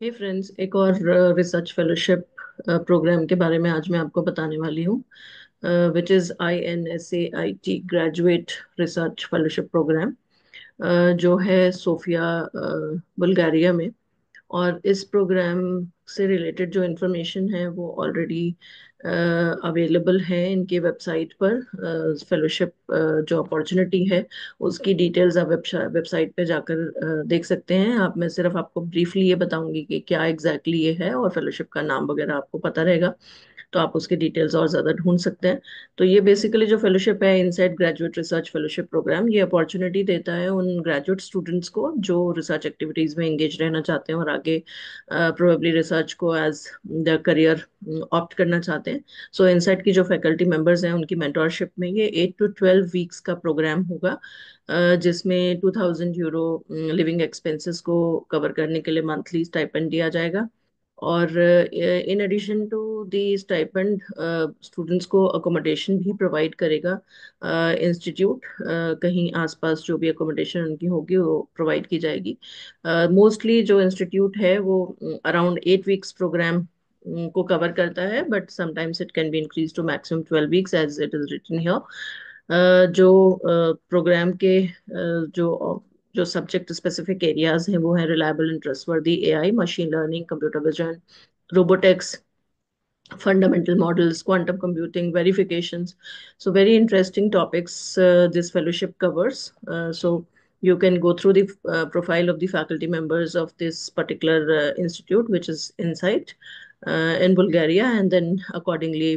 हे friends, एक और research fellowship programme के बारे में आज मैं आपको बताने वाली हूँ, which is INSAIT graduate research fellowship program, जो है सोफिया, बुल्गारिया में। और इस प्रोग्राम से रिलेटेड जो इन्फॉर्मेशन है वो ऑलरेडी अवेलेबल है इनके वेबसाइट पर। फेलोशिप जो अपॉर्चुनिटी है उसकी डिटेल्स आप वेबसाइट पे जाकर देख सकते हैं। आप मैं सिर्फ आपको ब्रीफली ये बताऊंगी कि क्या एग्जैक्टली ये है, और फेलोशिप का नाम वगैरह आपको पता रहेगा तो आप उसकी डिटेल्स और ज़्यादा ढूंढ सकते हैं। तो ये बेसिकली जो फेलोशिप है, INSAIT graduate research fellowship program, ये अपॉर्चुनिटी देता है उन ग्रेजुएट स्टूडेंट्स को जो रिसर्च एक्टिविटीज़ में एंगेज रहना चाहते हैं और आगे प्रोबेबली रिसर्च को एज द करियर ऑप्ट करना चाहते हैं। सो इनसाइड की जो फैकल्टी मेंबर्स हैं उनकी मेंटोरशिप में ये 8 to 12 वीक्स का प्रोग्राम होगा, जिसमें €2000 लिविंग एक्सपेंसेस को कवर करने के लिए मंथली स्टाइपेंड दिया जाएगा। और in addition to the stipend, students को अकोमोडेशन भी प्रोवाइड करेगा इंस्टीट्यूट। कहीं आसपास जो भी अकोमोडेशन उनकी होगी वो प्रोवाइड की जाएगी। मोस्टली जो इंस्टीट्यूट है वो अराउंड 8 वीक्स प्रोग्राम को कवर करता है, but sometimes it can be increase to maximum 12 weeks as it is written here. जो प्रोग्राम के जो सब्जेक्ट स्पेसिफिक एरियाज हैं वो है reliable and trustworthy AI, machine learning, computer vision, robotics, fundamental models, quantum computing, verifications. So very interesting topics this fellowship covers. So you can go through the profile of the faculty members of this particular institute, which is Insight in Bulgaria, and then accordingly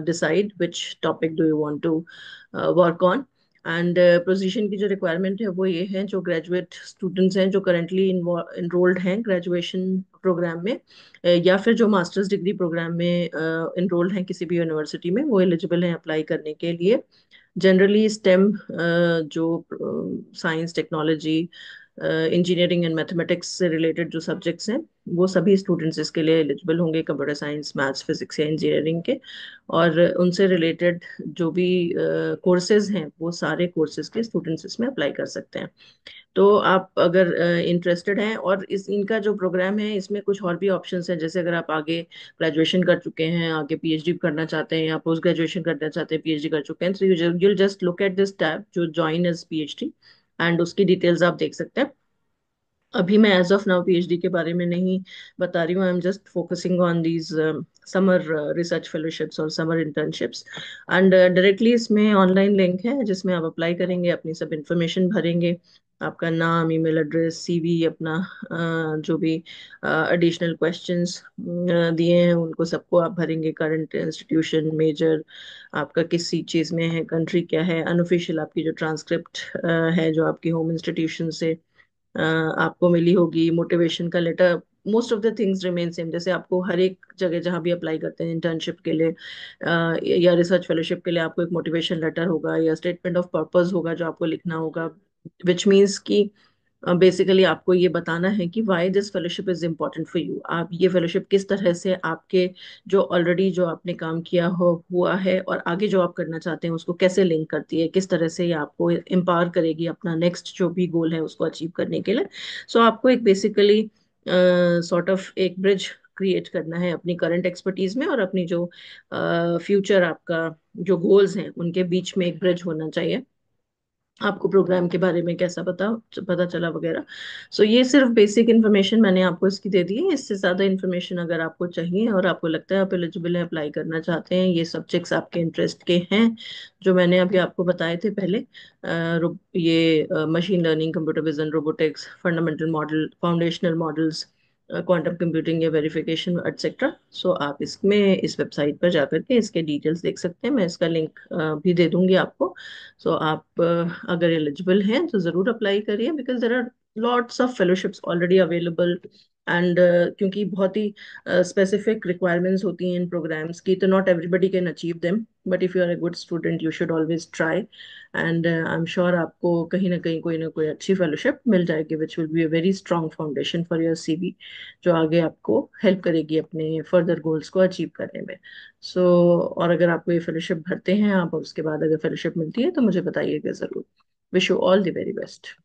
decide which topic do you want to work on. And position की जो requirement है वो ये है, जो graduate students हैं जो currently enrolled हैं ग्रेजुएशन प्रोग्राम में, या फिर जो मास्टर्स डिग्री प्रोग्राम में इनरोल्ड हैं किसी भी यूनिवर्सिटी में, वो एलिजिबल हैं अप्लाई करने के लिए। जनरली स्टेम, जो science, technology, engineering and mathematics से रिलेटेड जो सब्जेक्ट्स हैं वो सभी स्टूडेंट्स इसके लिए एलिजिबल होंगे, कंप्यूटर साइंस, मैथ्स, फिजिक्स या इंजीनियरिंग के। और उनसे रिलेटेड जो भी कोर्सेज हैं वो सारे कोर्सेज के स्टूडेंट्स इसमें अप्लाई कर सकते हैं। तो आप अगर इंटरेस्टेड हैं, और इस इनका जो प्रोग्राम है इसमें कुछ और भी ऑप्शंस हैं, जैसे अगर आप आगे ग्रेजुएशन कर चुके हैं, आगे पीएचडी करना चाहते हैं या पोस्ट ग्रेजुएशन करना चाहते हैं, पीएचडी कर चुके हैं, तो you'll just look at this tab जो ज्वाइन एज पीएचडी, एंड उसकी डिटेल्स आप देख सकते हैं। अभी मैं एज ऑफ नाउ पीएचडी के बारे में नहीं बता रही हूँ, I am just focusing on these summer research fellowships और समर इंटर्नशिप्स। एंड डायरेक्टली इसमें ऑनलाइन लिंक है जिसमें आप अप्लाई करेंगे, अपनी सब इंफॉर्मेशन भरेंगे, आपका नाम, ईमेल एड्रेस, सीवी, अपना जो भी एडिशनल क्वेश्चंस दिए हैं उनको सबको आप भरेंगे, करंट इंस्टीट्यूशन, मेजर आपका किस चीज़ में है, कंट्री क्या है, अनऑफिशियल आपकी जो ट्रांसक्रिप्ट है जो आपकी होम इंस्टीट्यूशन से आपको मिली होगी, मोटिवेशन का letter. Most of the things remain same, जैसे आपको हर एक जगह जहां भी अप्लाई करते हैं इंटर्नशिप के लिए या रिसर्च फेलोशिप के लिए, आपको एक मोटिवेशन लेटर होगा या स्टेटमेंट ऑफ पर्पस होगा जो आपको लिखना होगा, विच मीन्स कि बेसिकली आपको ये बताना है कि why this fellowship is important for you. आप ये फेलोशिप किस तरह से आपके जो ऑलरेडी जो आपने काम किया हो हुआ है और आगे जो आप करना चाहते हैं उसको कैसे लिंक करती है, किस तरह से ये आपको एम्पावर करेगी अपना नेक्स्ट जो भी गोल है उसको अचीव करने के लिए। सो आपको एक बेसिकली सॉर्ट ऑफ एक ब्रिज क्रिएट करना है अपनी करंट एक्सपर्टीज में और अपनी जो फ्यूचर आपका जो गोल्स हैं उनके बीच में एक ब्रिज होना चाहिए। आपको प्रोग्राम के बारे में कैसा पता पता चला वगैरह। सो ये सिर्फ बेसिक इन्फॉर्मेशन मैंने आपको इसकी दे दी है। इससे ज़्यादा इन्फॉर्मेशन अगर आपको चाहिए और आपको लगता है आप एलिजिबल हैं, अप्लाई करना चाहते हैं, ये सब्जेक्ट्स आपके इंटरेस्ट के हैं जो मैंने अभी आपको बताए थे पहले, ये machine learning, computer vision, robotics, fundamental model, foundational models, quantum computing या वेरिफिकेशन एटसेट्रा। सो आप इसमें इस वेबसाइट पर जाकर के इसके डिटेल्स देख सकते हैं, मैं इसका लिंक भी दे दूंगी आपको। सो आप अगर एलिजिबल हैं तो ज़रूर अप्लाई करिए, because there are lots of fellowships already available. And क्योंकि बहुत ही स्पेसिफिक रिक्वायरमेंट्स होती हैं इन प्रोग्राम्स की, तो not everybody can achieve them, but if you are a good student you should always try. And I am sure आपको कहीं ना कोई अच्छी फेलोशिप मिल जाएगी, which will be a very strong foundation for your CV, जो आगे आपको हेल्प करेगी अपने फर्दर गोल्स को अचीव करने में। सो और अगर आपको ये फेलोशिप भरते हैं आप और उसके बाद अगर फेलोशिप मिलती है तो मुझे बताइएगा ज़रूर। Wish you all the very best.